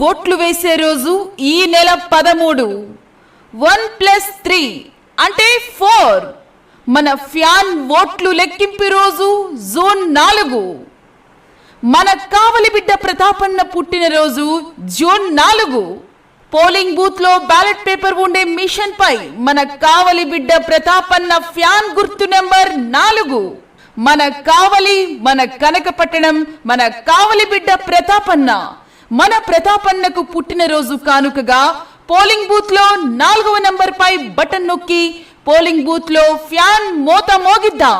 ఓట్లు వేసే రోజు ఈ నెల 13. 1+3 అంటే 4. మన ఫ్యాన్ ఓట్లు లెక్కింపు రోజు జూన్ 4. మన కావలి బిడ్డ ప్రతాపన్న పుట్టినరోజు జూన్ 4. పోలింగ్ బూత్ లో బ్యాలెట్ పేపర్ ఉండే మిషన్ పై మన కావలి బిడ్డ ప్రతాపన్న ఫ్యాన్ గుర్తు నెంబర్ 4. మన కావలి, మన కనకపట్టణం, మన కావలి బిడ్డ ప్రతాపన్న. మన ప్రతాపన్నకు పుట్టినరోజు కానుకగా పోలింగ్ బూత్ లో 4వ నంబర్ పై బటన్ నొక్కి పోలింగ్ బూత్ లో ఫ్యాన్ మోత మోగిద్దాం.